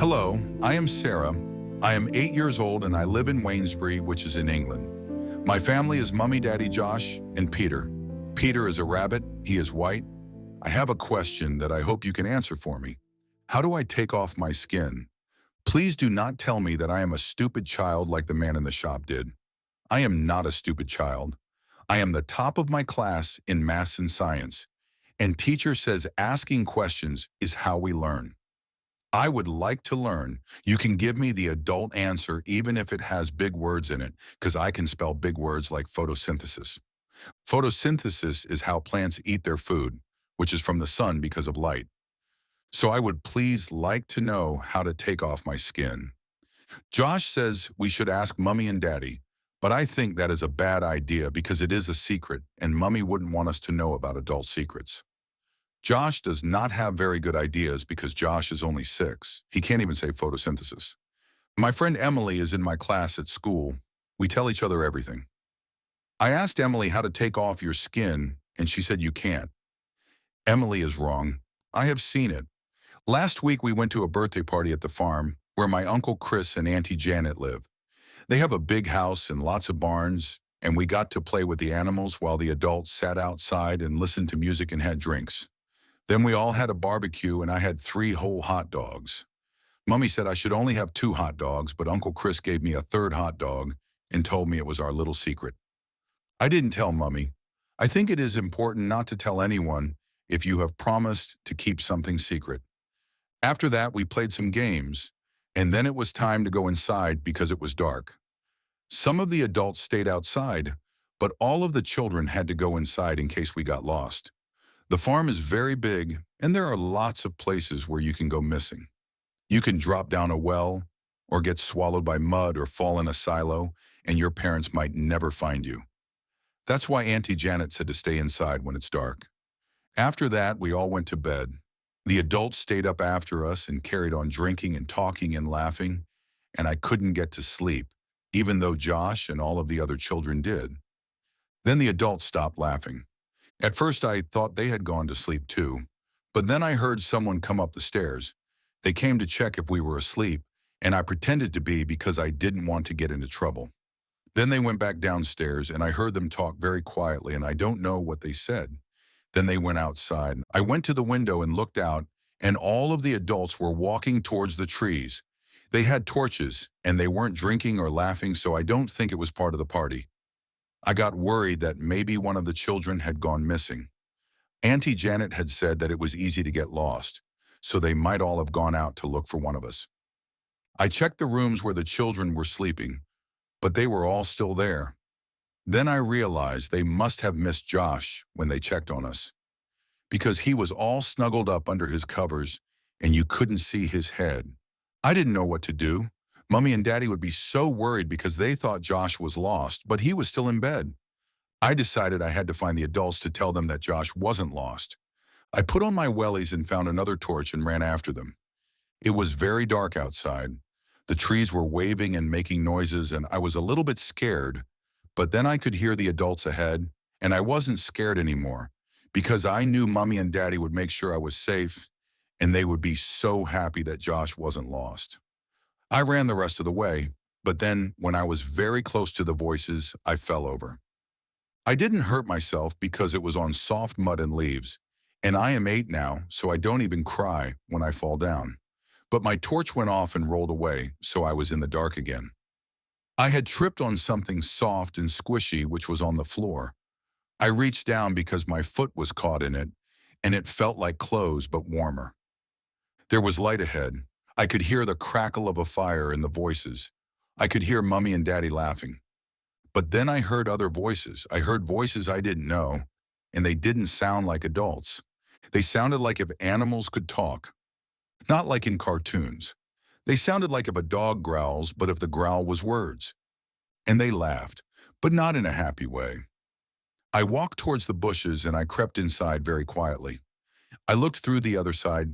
Hello, I am Sarah. I am 8 years old and I live in Waynesbury, which is in England. My family is Mummy, Daddy, Josh, and Peter. Peter is a rabbit. He is white. I have a question that I hope you can answer for me. How do I take off my skin? Please do not tell me that I am a stupid child like the man in the shop did. I am not a stupid child. I am the top of my class in math and science, and teacher says asking questions is how we learn. I would like to learn. You can give me the adult answer even if it has big words in it, because I can spell big words like photosynthesis. Photosynthesis is how plants eat their food, which is from the sun because of light. So I would please like to know how to take off my skin. Josh says we should ask Mummy and Daddy, but I think that is a bad idea because it is a secret and Mummy wouldn't want us to know about adult secrets. Josh does not have very good ideas because Josh is only 6. He can't even say photosynthesis. My friend Emily is in my class at school. We tell each other everything. I asked Emily how to take off your skin, and she said you can't. Emily is wrong. I have seen it. Last week we went to a birthday party at the farm where my Uncle Chris and Auntie Janet live. They have a big house and lots of barns, and we got to play with the animals while the adults sat outside and listened to music and had drinks. Then we all had a barbecue and I had 3 whole hot dogs. Mummy said I should only have 2 hot dogs, but Uncle Chris gave me a 3rd hot dog and told me it was our little secret. I didn't tell Mummy. I think it is important not to tell anyone if you have promised to keep something secret. After that, we played some games, and then it was time to go inside because it was dark. Some of the adults stayed outside, but all of the children had to go inside in case we got lost. The farm is very big, and there are lots of places where you can go missing. You can drop down a well, or get swallowed by mud or fall in a silo, and your parents might never find you. That's why Auntie Janet said to stay inside when it's dark. After that, we all went to bed. The adults stayed up after us and carried on drinking and talking and laughing, and I couldn't get to sleep, even though Josh and all of the other children did. Then the adults stopped laughing. At first I thought they had gone to sleep too, but then I heard someone come up the stairs. They came to check if we were asleep, and I pretended to be because I didn't want to get into trouble. Then they went back downstairs and I heard them talk very quietly and I don't know what they said. Then they went outside. I went to the window and looked out, and all of the adults were walking towards the trees. They had torches and they weren't drinking or laughing, so I don't think it was part of the party. I got worried that maybe one of the children had gone missing. Auntie Janet had said that it was easy to get lost, so they might all have gone out to look for one of us. I checked the rooms where the children were sleeping, but they were all still there. Then I realized they must have missed Josh when they checked on us, because he was all snuggled up under his covers and you couldn't see his head. I didn't know what to do. Mummy and Daddy would be so worried because they thought Josh was lost, but he was still in bed. I decided I had to find the adults to tell them that Josh wasn't lost. I put on my wellies and found another torch and ran after them. It was very dark outside. The trees were waving and making noises, and I was a little bit scared, but then I could hear the adults ahead, and I wasn't scared anymore because I knew Mummy and Daddy would make sure I was safe, and they would be so happy that Josh wasn't lost. I ran the rest of the way, but then when I was very close to the voices, I fell over. I didn't hurt myself because it was on soft mud and leaves, and I am 8 now, so I don't even cry when I fall down. But my torch went off and rolled away, so I was in the dark again. I had tripped on something soft and squishy which was on the floor. I reached down because my foot was caught in it, and it felt like clothes but warmer. There was light ahead. I could hear the crackle of a fire and the voices. I could hear Mummy and Daddy laughing. But then I heard other voices. I heard voices I didn't know, and they didn't sound like adults. They sounded like if animals could talk. Not like in cartoons. They sounded like if a dog growls, but if the growl was words. And they laughed, but not in a happy way. I walked towards the bushes and I crept inside very quietly. I looked through the other side,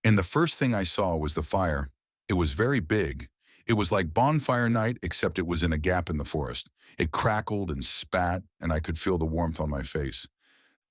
and the first thing I saw was the fire. It was very big. It was like bonfire night, except it was in a gap in the forest. It crackled and spat, and I could feel the warmth on my face.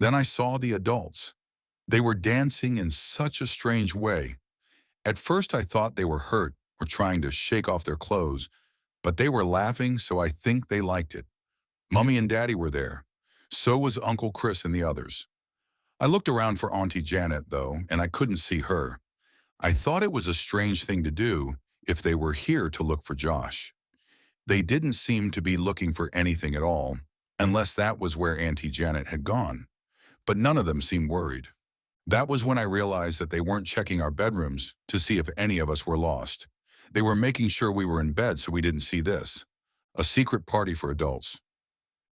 Then I saw the adults. They were dancing in such a strange way. At first I thought they were hurt or trying to shake off their clothes, but they were laughing, so I think they liked it. Mummy and Daddy were there. So was Uncle Chris and the others. I looked around for Auntie Janet, though, and I couldn't see her. I thought it was a strange thing to do if they were here to look for Josh. They didn't seem to be looking for anything at all, unless that was where Auntie Janet had gone. But none of them seemed worried. That was when I realized that they weren't checking our bedrooms to see if any of us were lost. They were making sure we were in bed so we didn't see this. A secret party for adults.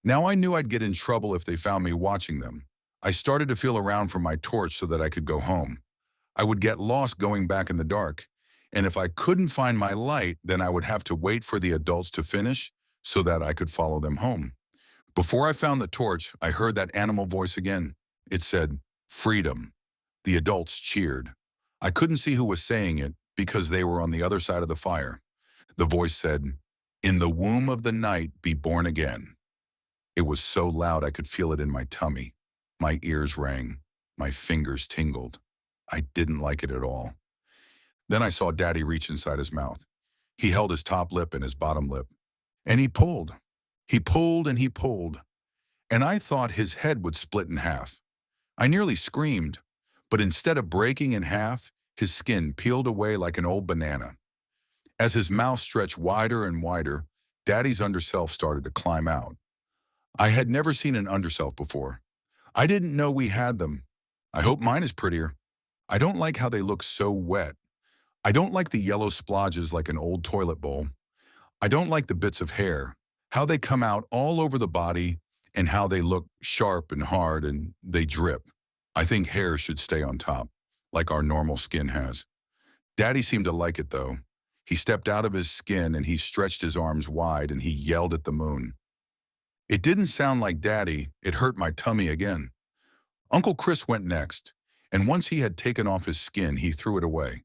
Now I knew I'd get in trouble if they found me watching them. I started to feel around for my torch so that I could go home. I would get lost going back in the dark, and if I couldn't find my light, then I would have to wait for the adults to finish so that I could follow them home. Before I found the torch, I heard that animal voice again. It said, "Freedom." The adults cheered. I couldn't see who was saying it because they were on the other side of the fire. The voice said, "In the womb of the night, be born again." It was so loud I could feel it in my tummy. My ears rang. My fingers tingled. I didn't like it at all. Then I saw Daddy reach inside his mouth. He held his top lip and his bottom lip. And he pulled. He pulled and he pulled. And I thought his head would split in half. I nearly screamed, but instead of breaking in half, his skin peeled away like an old banana. As his mouth stretched wider and wider, Daddy's underself started to climb out. I had never seen an underself before. I didn't know we had them. I hope mine is prettier. I don't like how they look so wet. I don't like the yellow splodges like an old toilet bowl. I don't like the bits of hair, how they come out all over the body and how they look sharp and hard and they drip. I think hair should stay on top, like our normal skin has. Daddy seemed to like it though. He stepped out of his skin and he stretched his arms wide and he yelled at the moon. It didn't sound like Daddy. It hurt my tummy again. Uncle Chris went next, and once he had taken off his skin, he threw it away.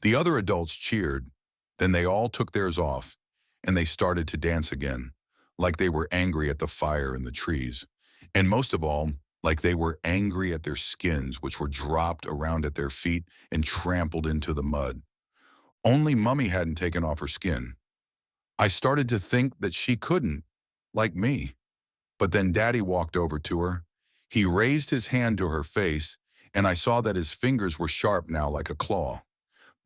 The other adults cheered. Then they all took theirs off, and they started to dance again, like they were angry at the fire and the trees. And most of all, like they were angry at their skins, which were dropped around at their feet and trampled into the mud. Only Mummy hadn't taken off her skin. I started to think that she couldn't, like me. But then Daddy walked over to her. He raised his hand to her face, and I saw that his fingers were sharp now like a claw.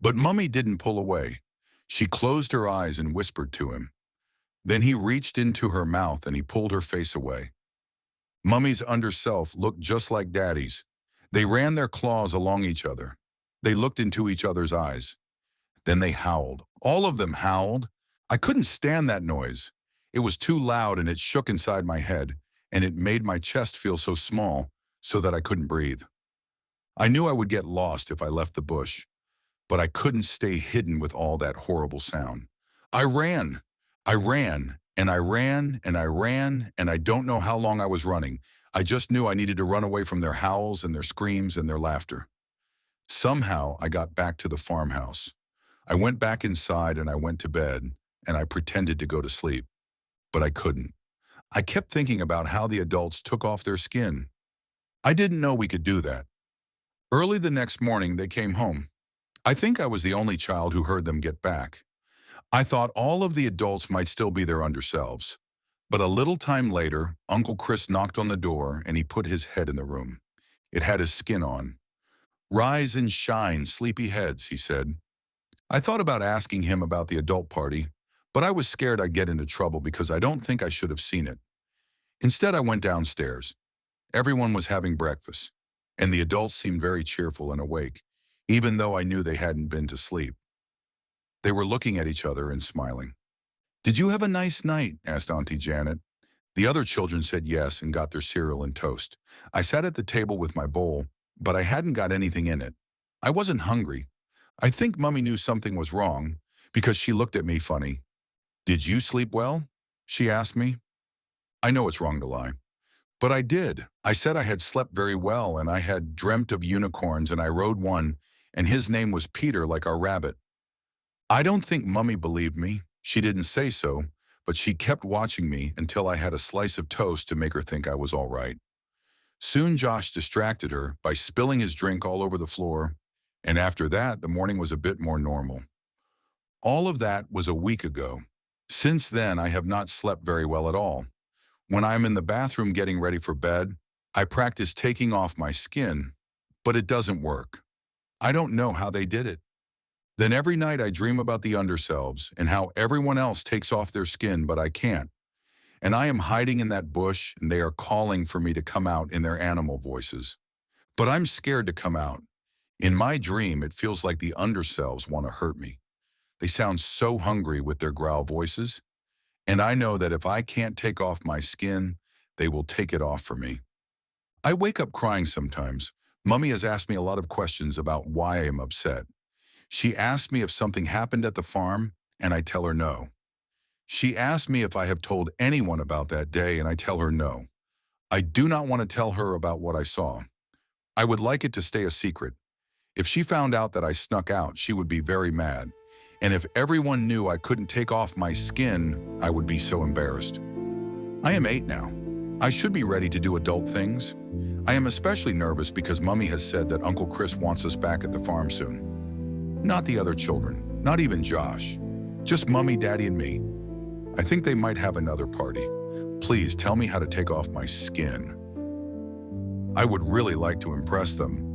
But Mummy didn't pull away. She closed her eyes and whispered to him. Then he reached into her mouth and he pulled her face away. Mummy's underself looked just like Daddy's. They ran their claws along each other. They looked into each other's eyes. Then they howled. All of them howled. I couldn't stand that noise. It was too loud and it shook inside my head, and it made my chest feel so small so that I couldn't breathe. I knew I would get lost if I left the bush, but I couldn't stay hidden with all that horrible sound. I ran, and I ran, and I ran, and I don't know how long I was running. I just knew I needed to run away from their howls and their screams and their laughter. Somehow I got back to the farmhouse. I went back inside and I went to bed, and I pretended to go to sleep. But I couldn't. I kept thinking about how the adults took off their skin. I didn't know we could do that. Early the next morning, they came home. I think I was the only child who heard them get back. I thought all of the adults might still be there underselves. But a little time later, Uncle Chris knocked on the door and he put his head in the room. It had his skin on. "Rise and shine, sleepy heads," he said. I thought about asking him about the adult party, but I was scared I'd get into trouble because I don't think I should have seen it. Instead, I went downstairs. Everyone was having breakfast, and the adults seemed very cheerful and awake, even though I knew they hadn't been to sleep. They were looking at each other and smiling. "Did you have a nice night?" asked Auntie Janet. The other children said yes and got their cereal and toast. I sat at the table with my bowl, but I hadn't got anything in it. I wasn't hungry. I think Mummy knew something was wrong because she looked at me funny. "Did you sleep well?" she asked me. I know it's wrong to lie, but I did. I said I had slept very well and I had dreamt of unicorns and I rode one and his name was Peter like our rabbit. I don't think Mummy believed me. She didn't say so, but she kept watching me until I had a slice of toast to make her think I was all right. Soon Josh distracted her by spilling his drink all over the floor, And after that, the morning was a bit more normal. All of that was a week ago. Since then, I have not slept very well at all. When I am in the bathroom getting ready for bed, I practice taking off my skin, but it doesn't work. I don't know how they did it. Then every night I dream about the underselves and how everyone else takes off their skin, but I can't. And I am hiding in that bush and they are calling for me to come out in their animal voices. But I'm scared to come out. In my dream, it feels like the underselves want to hurt me. They sound so hungry with their growl voices. And I know that if I can't take off my skin, they will take it off for me. I wake up crying sometimes. Mummy has asked me a lot of questions about why I am upset. She asks me if something happened at the farm, and I tell her no. She asks me if I have told anyone about that day, and I tell her no. I do not want to tell her about what I saw. I would like it to stay a secret. If she found out that I snuck out, she would be very mad. And if everyone knew I couldn't take off my skin, I would be so embarrassed. I am 8 now. I should be ready to do adult things. I am especially nervous because Mummy has said that Uncle Chris wants us back at the farm soon. Not the other children, not even Josh. Just Mummy, Daddy, and me. I think they might have another party. Please tell me how to take off my skin. I would really like to impress them.